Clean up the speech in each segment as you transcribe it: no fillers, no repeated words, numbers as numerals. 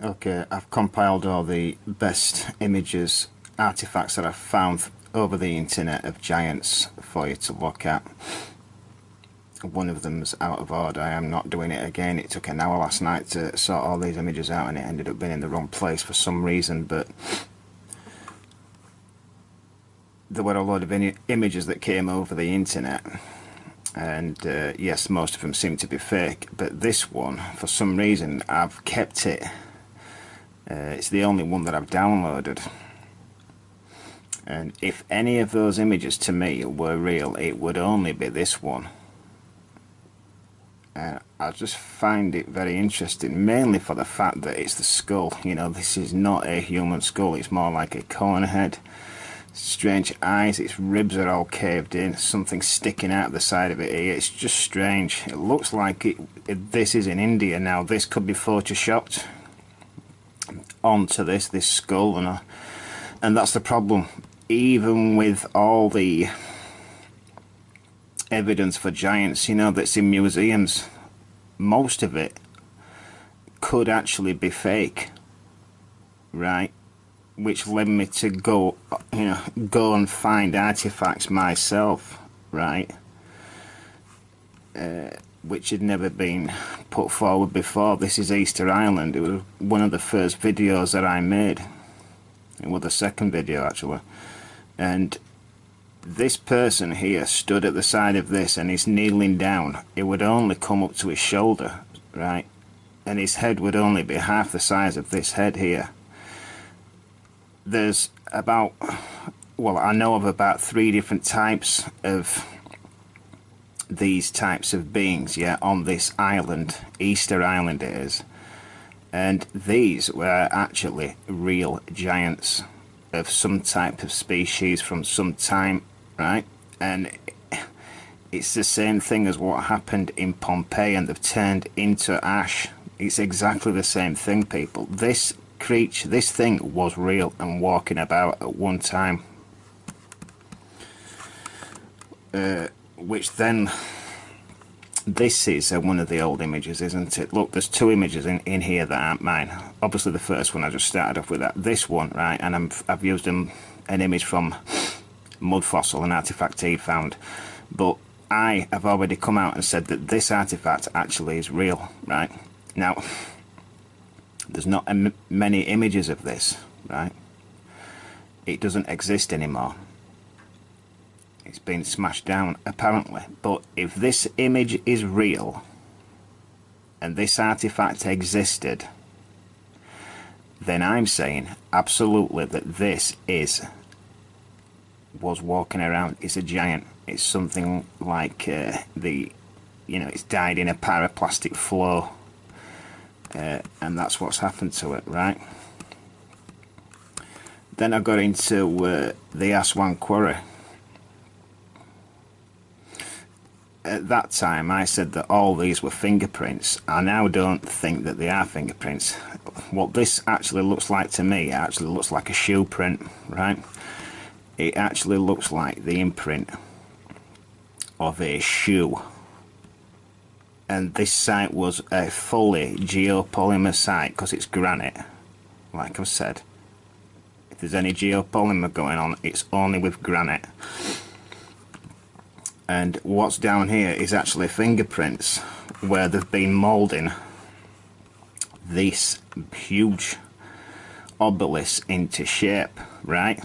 Okay, I've compiled all the best images, artifacts that I've found over the internet of giants for you to look at. One of them's out of order. I am not doing it again. It took an hour last night to sort all these images out and it ended up being in the wrong place for some reason, but there were a lot of images that came over the internet, and yes, most of them seem to be fake, but this one, for some reason, I've kept it. It's the only one that I've downloaded, and if any of those images to me were real, it would only be this one. I just find it very interesting, mainly for the fact that it's the skull. You know, this is not a human skull, it's more like a corn head. Strange eyes, its ribs are all caved in, something sticking out the side of it here. It's just strange. It looks like this is in India. Now, this could be photoshopped onto this skull, and that's the problem. Even with all the evidence for giants, you know, that's in museums, most of it could actually be fake, right? Which led me to go and find artifacts myself, right? Which had never been put forward before. This is Easter Island. It was one of the first videos that I made. It was the second video, actually. And this person here stood at the side of this and he's kneeling down. It would only come up to his shoulder, right? And his head would only be half the size of this head here. There's about, well, I know of about 3 different types of these types of beings, yeah, on this island. Easter Island it is. And these were actually real giants of some type of species from some time, right? And it's the same thing as what happened in Pompeii, and they've turned into ash. It's exactly the same thing, people. This creature, this thing was real and walking about at one time. Which then, this is one of the old images, isn't it? Look, there's 2 images in here that aren't mine. Obviously the first one I just started off with, this one, right? And I've used an image from Mud Fossil, an artifact he found. But I have already come out and said that this artifact actually is real, right? Now, there's not many images of this, right? It doesn't exist anymore. It's been smashed down, apparently. But if this image is real, and this artifact existed, then I'm saying absolutely that this was walking around. It's a giant. It's something like it's died in a pyroclastic flow. And that's what's happened to it, right? Then I got into the Aswan Quarry. At that time I said that all these were fingerprints. I now don't think that they are fingerprints. What this actually looks like to me, it actually looks like a shoe print, right? It actually looks like the imprint of a shoe. And this site was a fully geopolymer site because it's granite, like I've said. If there's any geopolymer going on, it's only with granite. And what's down here is actually fingerprints where they've been moulding this huge obelisk into shape, right?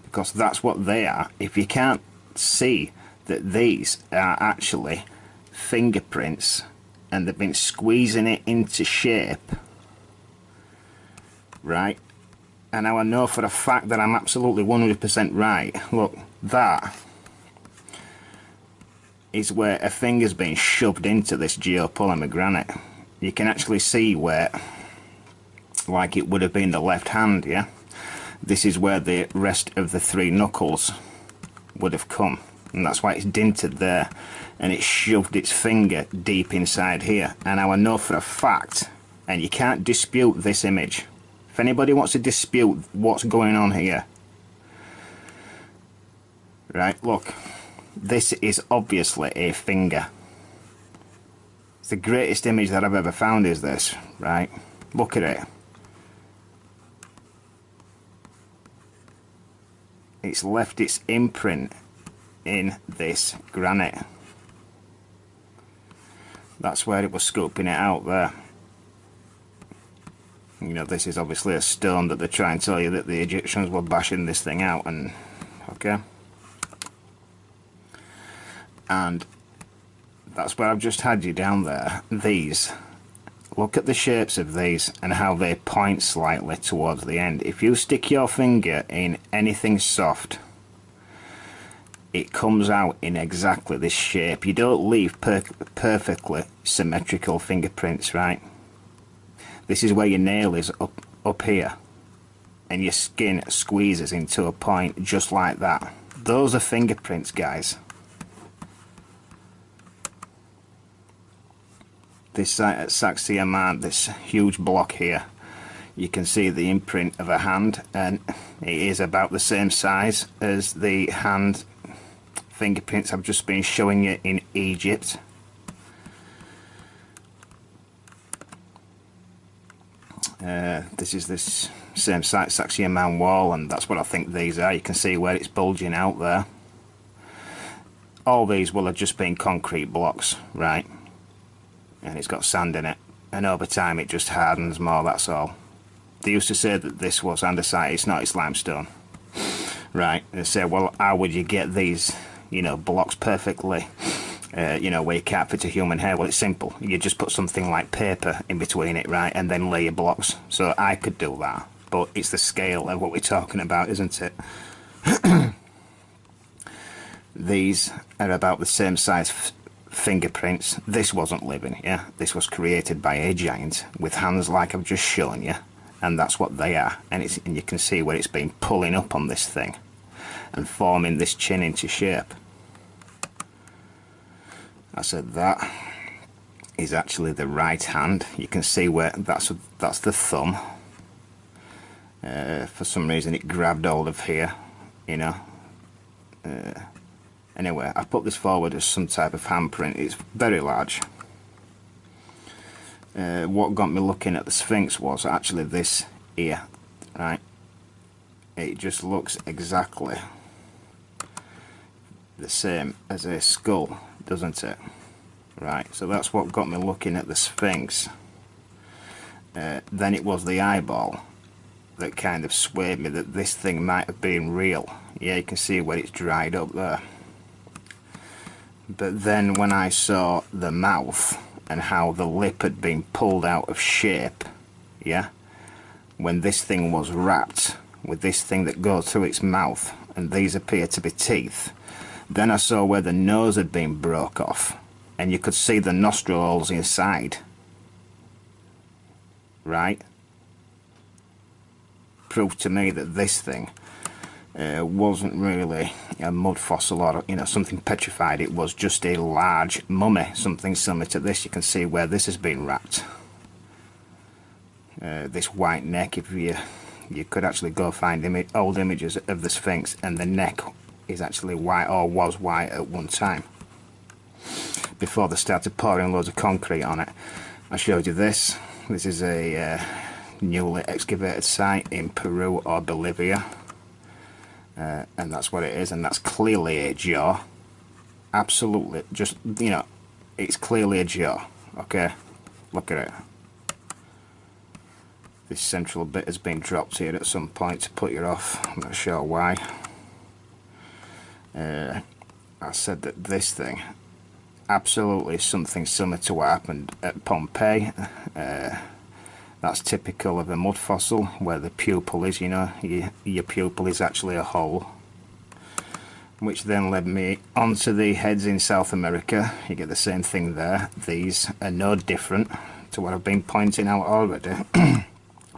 Because that's what they are. If you can't see that these are actually fingerprints and they've been squeezing it into shape, right? And now I know for a fact that I'm absolutely 100% right. Look, that is where a finger's been shoved into this geopolymer granite. You can actually see where, like it would have been the left hand, yeah? This is where the rest of the 3 knuckles would have come. And that's why it's dinted there. And it shoved its finger deep inside here. And now I know for a fact, and you can't dispute this image. If anybody wants to dispute what's going on here, right, look. This is obviously a finger. It's the greatest image that I've ever found, is this, right? Look at it. it's left its imprint in this granite. That's where it was scooping it out there. You know, this is obviously a stone that they're trying to tell you that the Egyptians were bashing this thing out, and okay. And that's where I've just had you down there. These, look at the shapes of these and how they point slightly towards the end. If you stick your finger in anything soft, it comes out in exactly this shape. You don't leave perfectly symmetrical fingerprints, right? This is where your nail is up here, and your skin squeezes into a point just like that. Those are fingerprints, guys. This site at Sacsayhuaman, this huge block here, you can see the imprint of a hand, and it is about the same size as the hand fingerprints I've just been showing you in Egypt. This is this same site, Sacsayhuaman wall, and that's what I think these are. You can see where it's bulging out there. All these will have just been concrete blocks, right? And it's got sand in it, and over time it just hardens more, that's all. They used to say that this was andesite, it's not, it's limestone. Right, they say, well, how would you get these, you know, blocks perfectly, you know, where you can't fit a human hair? Well, it's simple. You just put something like paper in between it, right, and then lay your blocks. So I could do that, but it's the scale of what we're talking about, isn't it? These are about the same size fingerprints. This wasn't living, yeah, this was created by a giant with hands like I've just shown you, and that's what they are. And you can see where it's been pulling up on this thing and forming this chin into shape. I said that is actually the right hand. You can see where that's the thumb. For some reason it grabbed hold of here, you know. Anyway, I put this forward as some type of handprint. It's very large. What got me looking at the Sphinx was actually this here, right? It just looks exactly the same as a skull, doesn't it? Right, so that's what got me looking at the Sphinx. Then it was the eyeball that kind of swayed me that this thing might have been real. Yeah, you can see where it's dried up there. But then when I saw the mouth and how the lip had been pulled out of shape, yeah, when this thing was wrapped with this thing that goes through its mouth, and these appear to be teeth, then I saw where the nose had been broke off, and you could see the nostril holes inside, right? Proved to me that this thing wasn't really a mud fossil or, you know, something petrified. It was just a large mummy, something similar to this. You can see where this has been wrapped. This white neck, if you could actually go find old images of the Sphinx, and the neck is actually white, or was white at one time, before they started pouring loads of concrete on it. I showed you this. This is a newly excavated site in Peru or Bolivia. And that's what it is, and that's clearly a jaw. Absolutely, just, you know, it's clearly a jaw. Okay, look at it. This central bit has been dropped here at some point to put you off. I'm not sure why. I said that this thing absolutely is something similar to what happened at Pompeii. That's typical of a mud fossil, where the pupil is, you know, your pupil is actually a hole. Which then led me onto the heads in South America. You get the same thing there. These are no different to what I've been pointing out already.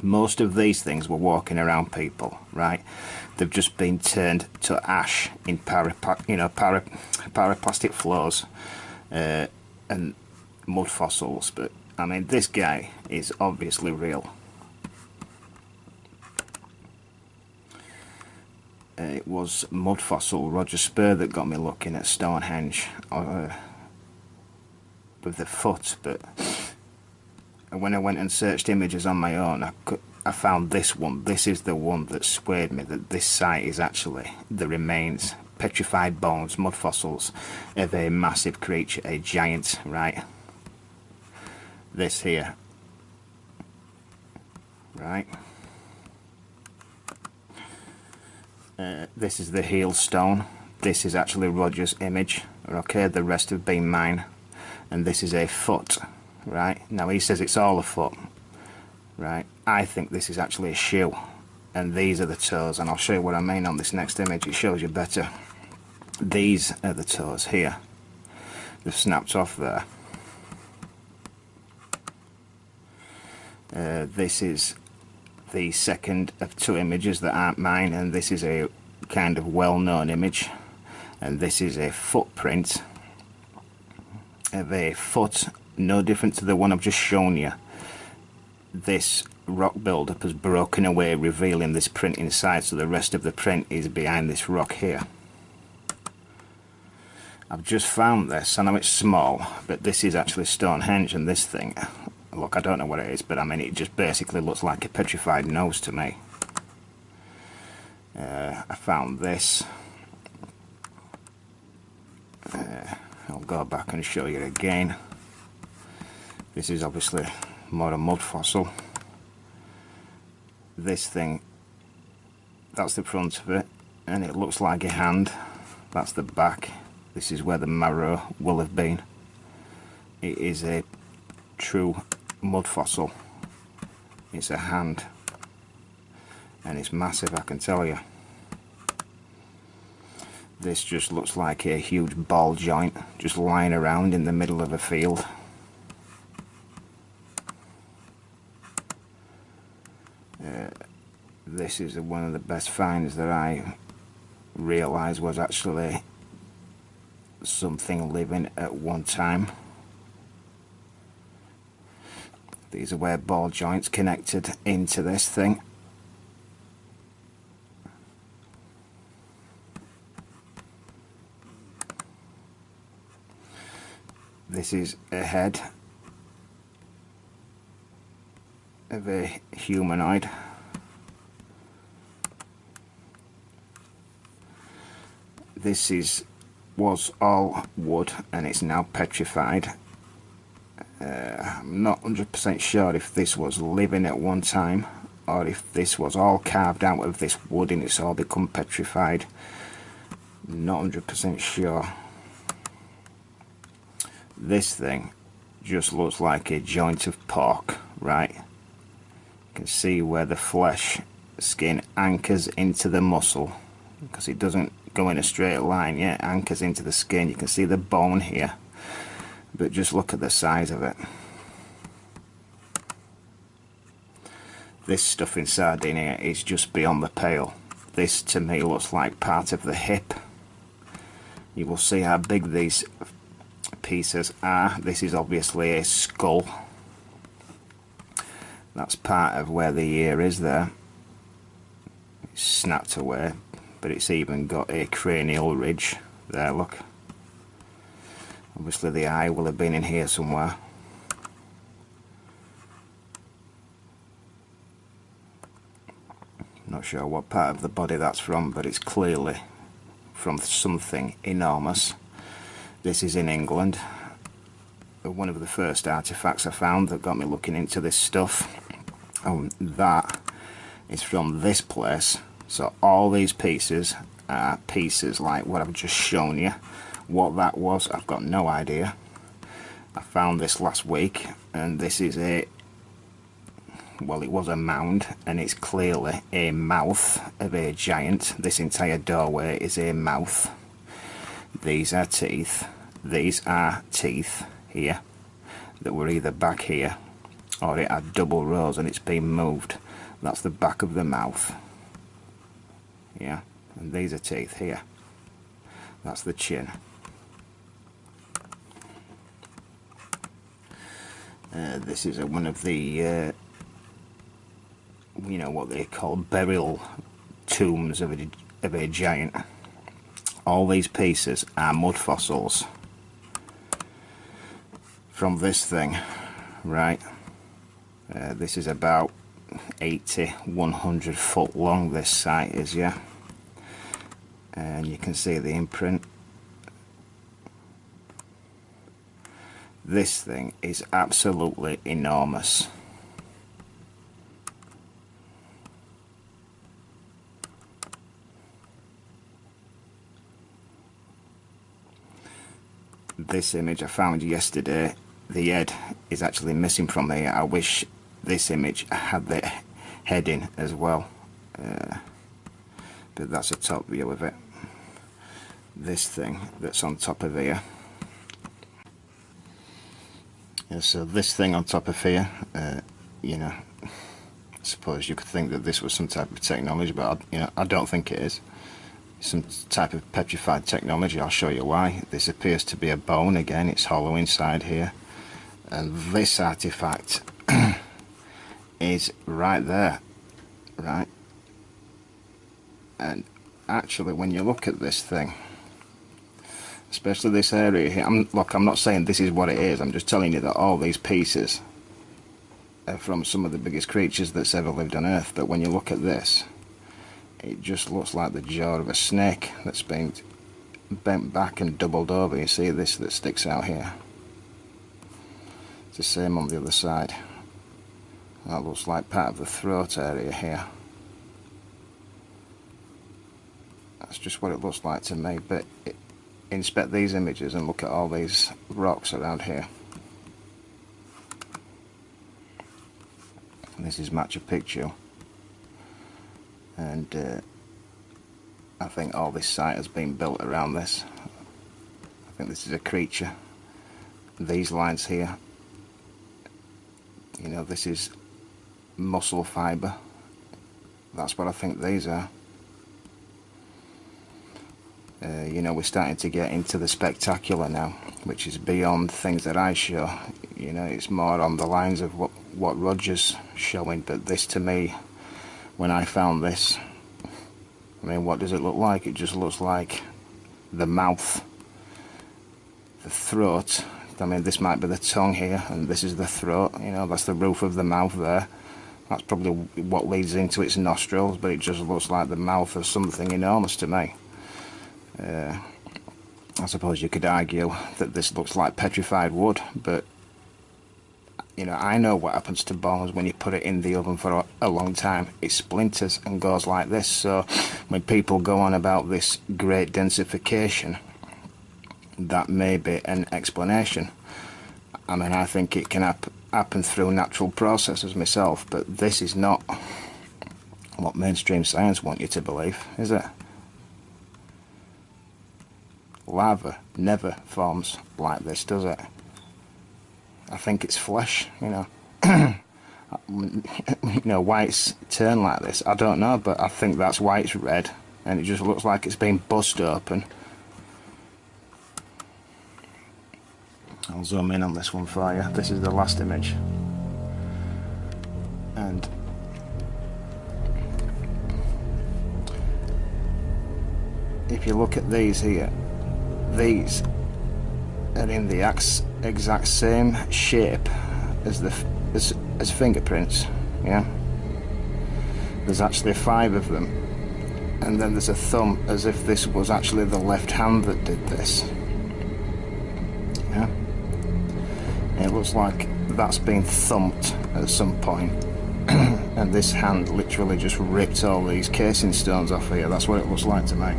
Most of these things were walking around people, right? They've just been turned to ash in paraplastic flows and mud fossils, but I mean, this guy is obviously real. It was mud fossil Roger Spur that got me looking at Stonehenge with the foot, but when I went and searched images on my own, I found this one. This is the one that swayed me, that this site is actually the remains, petrified bones, mud fossils of a massive creature, a giant, right? This here, right? This is the heel stone. This is actually Roger's image. Okay, the rest have been mine. And this is a foot, right? Now he says it's all a foot, right? I think this is actually a shoe. And these are the toes, and I'll show you what I mean on this next image. It shows you better. These are the toes here. They've snapped off there. This is the second of two images that aren't mine, and this is a kind of well-known image, and this is a footprint of a foot, no different to the one I've just shown you. This rock buildup has broken away, revealing this print inside, so the rest of the print is behind this rock here. I've just found this. I know it's small, but this is actually Stonehenge, and this thing, look, I don't know what it is, but I mean, it just basically looks like a petrified nose to me. I found this. I'll go back and show you again. This is obviously more a mud fossil. This thing, that's the front of it, and it looks like a hand. That's the back. This is where the marrow will have been. It is a true mud fossil. It's a hand, and it's massive, I can tell you. This just looks like a huge ball joint just lying around in the middle of a field. This is one of the best finds that I realised was actually something living at one time. These are where ball joints connected into this thing. This is a head of a humanoid. This was all wood, and it's now petrified. I'm not 100% sure if this was living at one time, or if this was all carved out of this wood and it's all become petrified. Not 100% sure. This thing just looks like a joint of pork, right? You can see where the flesh skin anchors into the muscle, because it doesn't go in a straight line, yeah, it anchors into the skin. You can see the bone here, but just look at the size of it. This stuff in Sardinia is just beyond the pale. This to me looks like part of the hip. You will see how big these pieces are. This is obviously a skull. That's part of where the ear is there. It's snapped away, but it's even got a cranial ridge there, look. Obviously the eye will have been in here somewhere. Not sure what part of the body that's from, but it's clearly from something enormous. This is in England. One of the first artifacts I found that got me looking into this stuff. That is from this place. So all these pieces are pieces like what I've just shown you. What that was, I've got no idea. I found this last week, and this is well, it was a mound, and it's clearly a mouth of a giant. This entire doorway is a mouth. These are teeth. These are teeth here that were either back here, or it had double rows and it's been moved. That's the back of the mouth. Yeah, and these are teeth here. That's the chin. This is one of the you know what they call burial tombs of a giant. All these pieces are mud fossils from this thing, right? This is about 80, 100 foot long this site is, yeah. And you can see the imprint. This thing is absolutely enormous. This image I found yesterday, the head is actually missing from here. I wish this image had the head in as well, but that's a top view of it. This thing that's on top of here, yeah, so this thing on top of here, you know, I suppose you could think that this was some type of technology, but I don't think it is. Some type of petrified technology. I'll show you why. This appears to be a bone again. It's hollow inside here, and this artifact is right there, right? And actually, when you look at this thing, especially this area here, look, I'm not saying this is what it is. I'm just telling you that all these pieces are from some of the biggest creatures that's ever lived on Earth. But when you look at this, it just looks like the jaw of a snake that's been bent back and doubled over. You see this that sticks out here? It's the same on the other side. That looks like part of the throat area here. That's just what it looks like to me. But inspect these images and look at all these rocks around here. This is Machu Picchu. And I think all this site has been built around this. I think this is a creature. These lines here, you know, this is muscle fibre. That's what I think these are. You know, we're starting to get into the spectacular now, which is beyond things that I show. You know, it's more on the lines of what Roger's showing. But this, to me, when I found this, I mean, what does it look like? It just looks like the mouth, the throat. I mean, this might be the tongue here, and this is the throat. You know, that's the roof of the mouth there. That's probably what leads into its nostrils, but it just looks like the mouth of something enormous to me. I suppose you could argue that this looks like petrified wood, but you know, I know what happens to bones when you put it in the oven for a long time. It splinters and goes like this. So when people go on about this great densification, that may be an explanation. I mean, I think it can happen through natural processes myself, but this is not what mainstream science want you to believe, is it? Lava never forms like this, does it? I think it's flesh, you know. You know, why it's turned like this, I don't know, but I think that's why it's red, and it just looks like it's been bust open. I'll zoom in on this one for you. This is the last image. And if you look at these here, these are in the exact same shape as as fingerprints, yeah? There's actually 5 of them, and then there's a thumb, as if this was actually the left hand that did this, yeah? It looks like that's been thumped at some point, and this hand literally just ripped all these casing stones off here. That's what it looks like to me.